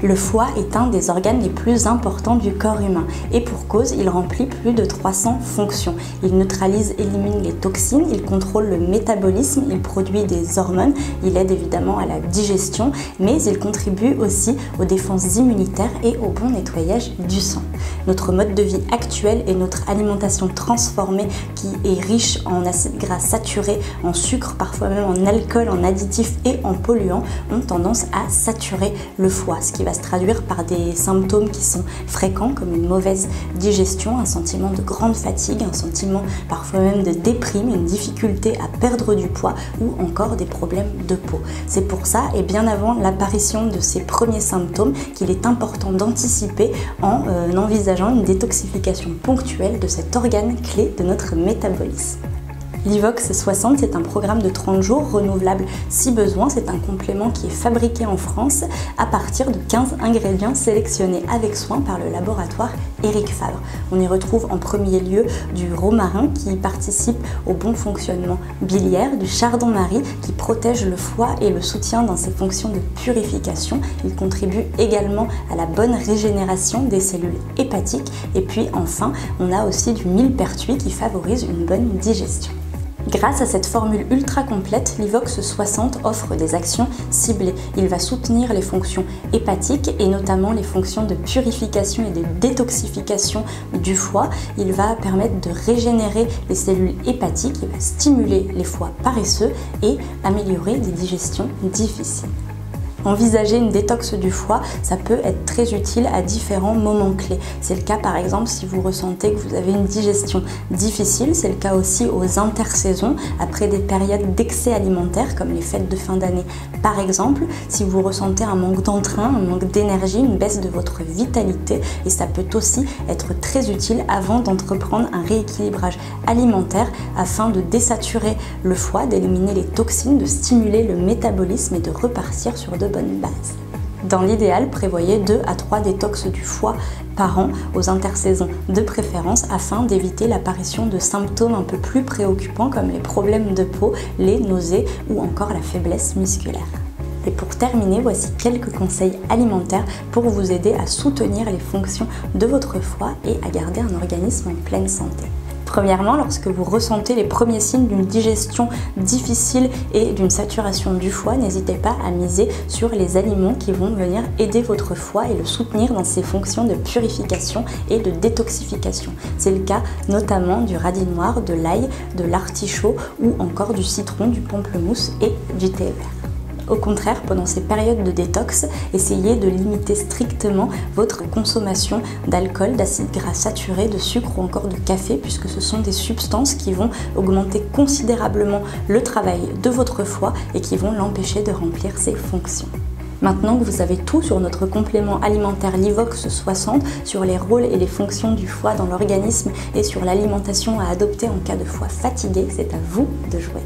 Le foie est un des organes les plus importants du corps humain et pour cause, il remplit plus de 300 fonctions. Il neutralise, élimine les toxines, il contrôle le métabolisme, il produit des hormones, il aide évidemment à la digestion, mais il contribue aussi aux défenses immunitaires et au bon nettoyage du sang. Notre mode de vie actuel et notre alimentation transformée qui est riche en acides gras saturés, en sucre, parfois même en alcool, en additifs et en polluants ont tendance à saturer le foie, ce qui va se traduire par des symptômes qui sont fréquents comme une mauvaise digestion, un sentiment de grande fatigue, un sentiment parfois même de déprime, une difficulté à perdre du poids ou encore des problèmes de peau. C'est pour ça et bien avant l'apparition de ces premiers symptômes qu'il est important d'anticiper en envisageant une détoxification ponctuelle de cet organe clé de notre métabolisme. L'Ivox 60, c'est un programme de 30 jours renouvelable si besoin. C'est un complément qui est fabriqué en France à partir de 15 ingrédients sélectionnés avec soin par le laboratoire Éric Favre. On y retrouve en premier lieu du romarin qui participe au bon fonctionnement biliaire, du chardon-marie qui protège le foie et le soutient dans ses fonctions de purification. Il contribue également à la bonne régénération des cellules hépatiques. Et puis enfin, on a aussi du millepertuis qui favorise une bonne digestion. Grâce à cette formule ultra complète, l'Ivox 60 offre des actions ciblées. Il va soutenir les fonctions hépatiques et notamment les fonctions de purification et de détoxification du foie. Il va permettre de régénérer les cellules hépatiques, il va stimuler les foies paresseux et améliorer des digestions difficiles. Envisager une détox du foie, ça peut être très utile à différents moments clés. C'est le cas par exemple si vous ressentez que vous avez une digestion difficile, c'est le cas aussi aux intersaisons, après des périodes d'excès alimentaire comme les fêtes de fin d'année. Par exemple, si vous ressentez un manque d'entrain, un manque d'énergie, une baisse de votre vitalité, et ça peut aussi être très utile avant d'entreprendre un rééquilibrage alimentaire afin de désaturer le foie, d'éliminer les toxines, de stimuler le métabolisme et de repartir sur de bonnes bases. Dans l'idéal, prévoyez 2 à 3 détox du foie par an aux intersaisons de préférence afin d'éviter l'apparition de symptômes un peu plus préoccupants comme les problèmes de peau, les nausées ou encore la faiblesse musculaire. Et pour terminer, voici quelques conseils alimentaires pour vous aider à soutenir les fonctions de votre foie et à garder un organisme en pleine santé. Premièrement, lorsque vous ressentez les premiers signes d'une digestion difficile et d'une saturation du foie, n'hésitez pas à miser sur les aliments qui vont venir aider votre foie et le soutenir dans ses fonctions de purification et de détoxification. C'est le cas notamment du radis noir, de l'ail, de l'artichaut ou encore du citron, du pamplemousse et du thé vert. Au contraire, pendant ces périodes de détox, essayez de limiter strictement votre consommation d'alcool, d'acides gras saturés, de sucre ou encore de café, puisque ce sont des substances qui vont augmenter considérablement le travail de votre foie et qui vont l'empêcher de remplir ses fonctions. Maintenant que vous savez tout sur notre complément alimentaire l'Ivox 60, sur les rôles et les fonctions du foie dans l'organisme et sur l'alimentation à adopter en cas de foie fatigué, c'est à vous de jouer.